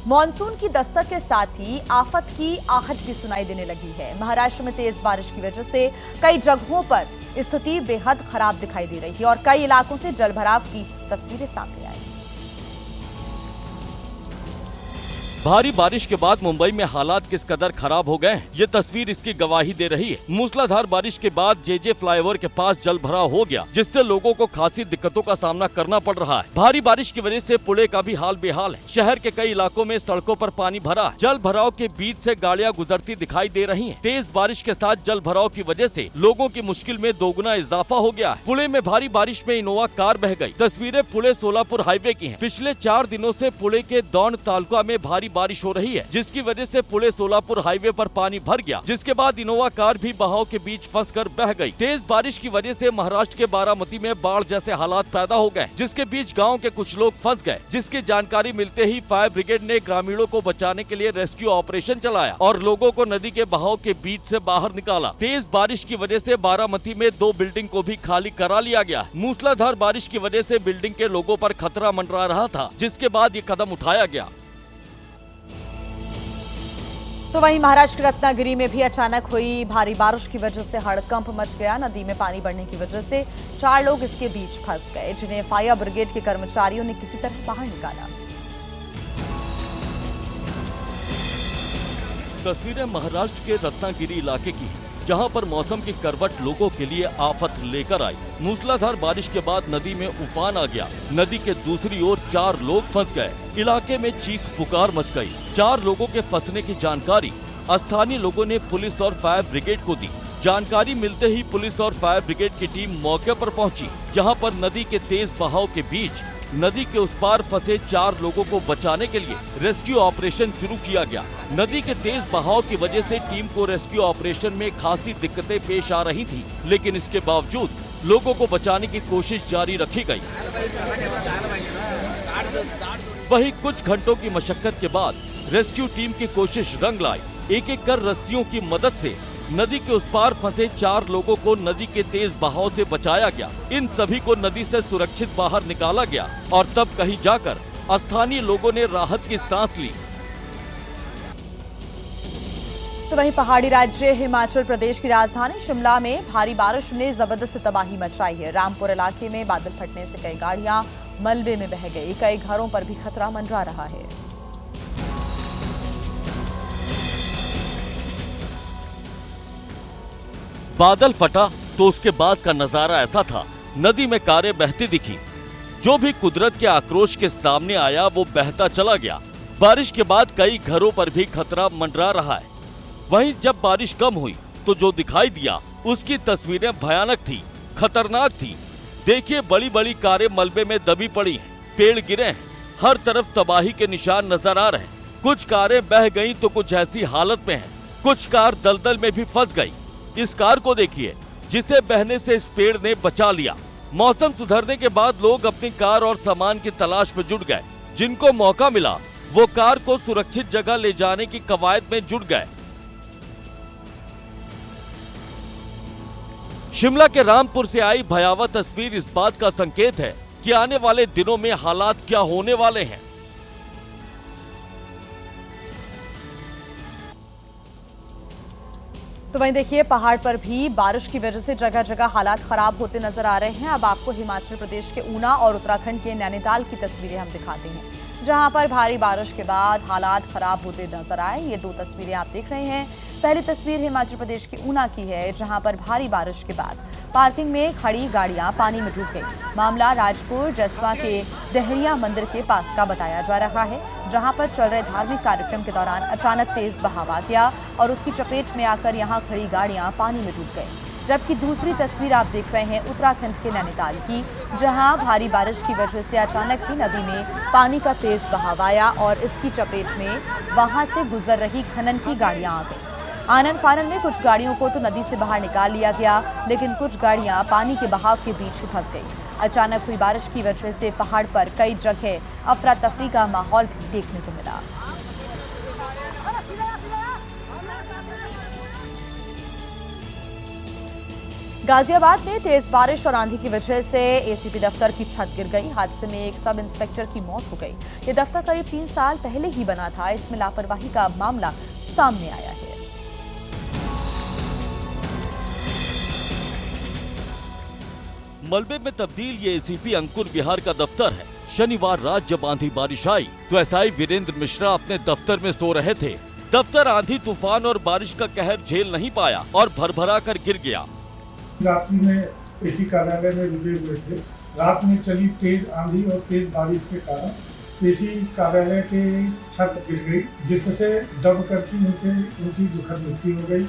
Monsoon की दस्तक के साथ ही आफत की आहट भी सुनाई देने लगी है। महाराष्ट्र में तेज बारिश की वजह से कई जगहों पर स्थिति बेहद खराब दिखाई दे रही है और कई इलाकों से जलभराव की तस्वीरें सामने आई। भारी बारिश के बाद मुंबई में हालात किस कदर खराब हो गए हैं, ये तस्वीर इसकी गवाही दे रही है। मूसलाधार बारिश के बाद जेजे फ्लाईओवर के पास जल भराव हो गया, जिससे लोगों को खासी दिक्कतों का सामना करना पड़ रहा है। भारी बारिश की वजह से पुले का भी हाल बेहाल है। शहर के कई इलाकों में सड़कों पर पानी भरा है। जल भराव के बीच से गाड़ियां गुजरती दिखाई दे रही है। तेज बारिश के साथ जल भराव की वजह से लोगों की मुश्किल में दोगुना इजाफा हो गया है। पुणे में भारी बारिश में इनोवा कार बह गयी। तस्वीरें पुणे सोलापुर हाईवे की है। पिछले 4 दिनों से पुणे के दौंड तालुका में भारी बारिश हो रही है, जिसकी वजह से पुणे सोलापुर हाईवे पर पानी भर गया, जिसके बाद इनोवा कार भी बहाव के बीच फंसकर बह गई। तेज बारिश की वजह से महाराष्ट्र के बारामती में बाढ़ जैसे हालात पैदा हो गए, जिसके बीच गांव के कुछ लोग फंस गए। जिसकी जानकारी मिलते ही फायर ब्रिगेड ने ग्रामीणों को बचाने के लिए रेस्क्यू ऑपरेशन चलाया और लोगों को नदी के बहाव के बीच से बाहर निकाला। तेज बारिश की वजह से बारामती में 2 बिल्डिंग को भी खाली करा लिया गया। मूसलाधार बारिश की वजह से बिल्डिंग के लोगों पर खतरा मंडरा रहा था, जिसके बाद ये कदम उठाया गया। तो वहीं महाराष्ट्र के रत्नागिरी में भी अचानक हुई भारी बारिश की वजह से हड़कंप मच गया। नदी में पानी बढ़ने की वजह से 4 लोग इसके बीच फंस गए, जिन्हें फायर ब्रिगेड के कर्मचारियों ने किसी तरह बाहर निकाला। तस्वीरें महाराष्ट्र के रत्नागिरी इलाके की, जहां पर मौसम की करवट लोगों के लिए आफत लेकर आई। मूसलाधार बारिश के बाद नदी में उफान आ गया। नदी के दूसरी ओर 4 लोग फंस गए। इलाके में चीख पुकार मच गई। 4 लोगों के फंसने की जानकारी स्थानीय लोगों ने पुलिस और फायर ब्रिगेड को दी। जानकारी मिलते ही पुलिस और फायर ब्रिगेड की टीम मौके पर पहुंची, जहां पर नदी के तेज बहाव के बीच नदी के उस पार फंसे 4 लोगों को बचाने के लिए रेस्क्यू ऑपरेशन शुरू किया गया। नदी के तेज बहाव की वजह से टीम को रेस्क्यू ऑपरेशन में खासी दिक्कतें पेश आ रही थी, लेकिन इसके बावजूद लोगों को बचाने की कोशिश जारी रखी गई। वहीं कुछ घंटों की मशक्कत के बाद रेस्क्यू टीम की कोशिश रंग लाई। एक-एक कर रस्सियों की मदद से नदी के उस पार फंसे 4 लोगों को नदी के तेज बहाव से बचाया गया। इन सभी को नदी से सुरक्षित बाहर निकाला गया और तब कहीं जाकर स्थानीय लोगों ने राहत की सांस ली। तो वहीं पहाड़ी राज्य हिमाचल प्रदेश की राजधानी शिमला में भारी बारिश ने जबरदस्त तबाही मचाई है। रामपुर इलाके में बादल फटने से कई गाड़ियां मलबे में बह गई। कई घरों पर भी खतरा मंडरा रहा है। बादल फटा तो उसके बाद का नजारा ऐसा था, नदी में कारें बहती दिखी। जो भी कुदरत के आक्रोश के सामने आया वो बहता चला गया। बारिश के बाद कई घरों पर भी खतरा मंडरा रहा है। वहीं जब बारिश कम हुई तो जो दिखाई दिया उसकी तस्वीरें भयानक थी, खतरनाक थी। देखिए, बड़ी बड़ी कारें मलबे में दबी पड़ी हैं, पेड़ गिरे हैं, हर तरफ तबाही के निशान नजर आ रहे हैं। कुछ कारें बह गईं तो कुछ ऐसी हालत में हैं, कुछ कार दलदल में भी फंस गई। इस कार को देखिए, जिसे बहने से इस पेड़ ने बचा लिया। मौसम सुधरने के बाद लोग अपनी कार और सामान की तलाश में जुट गए। जिनको मौका मिला वो कार को सुरक्षित जगह ले जाने की कवायद में जुट गए। शिमला के रामपुर से आई भयावह तस्वीर इस बात का संकेत है कि आने वाले दिनों में हालात क्या होने वाले हैं। तो वहीं देखिए, पहाड़ पर भी बारिश की वजह से जगह जगह हालात खराब होते नजर आ रहे हैं। अब आपको हिमाचल प्रदेश के ऊना और उत्तराखंड के नैनीताल की तस्वीरें हम दिखाते हैं, जहां पर भारी बारिश के बाद हालात खराब होते नजर आए। ये 2 तस्वीरें आप देख रहे हैं। पहली तस्वीर हिमाचल प्रदेश के ऊना की है, जहां पर भारी बारिश के बाद पार्किंग में खड़ी गाड़ियां पानी में डूब गई। मामला राजपुर जसवा के दहरिया मंदिर के पास का बताया जा रहा है, जहां पर चल रहे धार्मिक कार्यक्रम के दौरान अचानक तेज बहाव आ गया और उसकी चपेट में आकर यहां खड़ी गाड़ियां पानी में डूब गई। जबकि दूसरी तस्वीर आप देख रहे हैं उत्तराखंड के नैनीताल की, जहां भारी बारिश की वजह से अचानक ही नदी में पानी का तेज बहाव आया और इसकी चपेट में वहां से गुजर रही खनन की गाड़ियां आ गई। आनन फानन में कुछ गाड़ियों को तो नदी से बाहर निकाल लिया गया, लेकिन कुछ गाड़ियां पानी के बहाव के बीच ही फंस गई। अचानक हुई बारिश की वजह से पहाड़ पर कई जगह अफरा तफरी का माहौल भी देखने को मिला। गाजियाबाद में तेज बारिश और आंधी की वजह से एसीपी दफ्तर की छत गिर गई। हादसे में एक सब इंस्पेक्टर की मौत हो गई। ये दफ्तर करीब 3 साल पहले ही बना था। इसमें लापरवाही का मामला सामने आया है। मलबे में तब्दील ये एसीपी अंकुर विहार का दफ्तर है। शनिवार रात जब आंधी बारिश आई तो एसआई वीरेंद्र मिश्रा अपने दफ्तर में सो रहे थे। दफ्तर आंधी तूफान और बारिश का कहर झेल नहीं पाया और भरभरा कर गिर गया। रात्रि में एसी कार्यालय में रुके हुए थे। रात में चली तेज आंधी और तेज बारिश के कारण एसी कार्यालय की छत गिर गई, जिससे दब करके उनकी दुखद मृत्यु हो गई।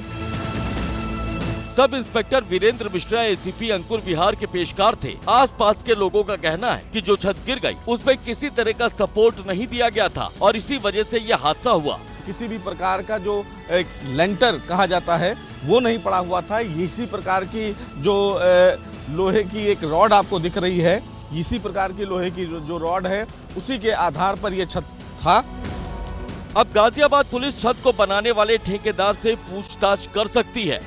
Sub inspector Virendra Mishra ACP अंकुर विहार के पेशकार थे। आसपास के लोगों का कहना है कि जो छत गिर गई उसमें किसी तरह का सपोर्ट नहीं दिया गया था और इसी वजह से यह हादसा हुआ। किसी भी प्रकार का जो एक लेंटर कहा जाता है वो नहीं पड़ा हुआ था। इसी प्रकार की जो लोहे की एक रॉड आपको दिख रही है, इसी प्रकार की लोहे की जो रॉड है उसी के आधार पर यह छत था। अब गाजियाबाद पुलिस छत को बनाने वाले ठेकेदार से पूछताछ कर सकती है।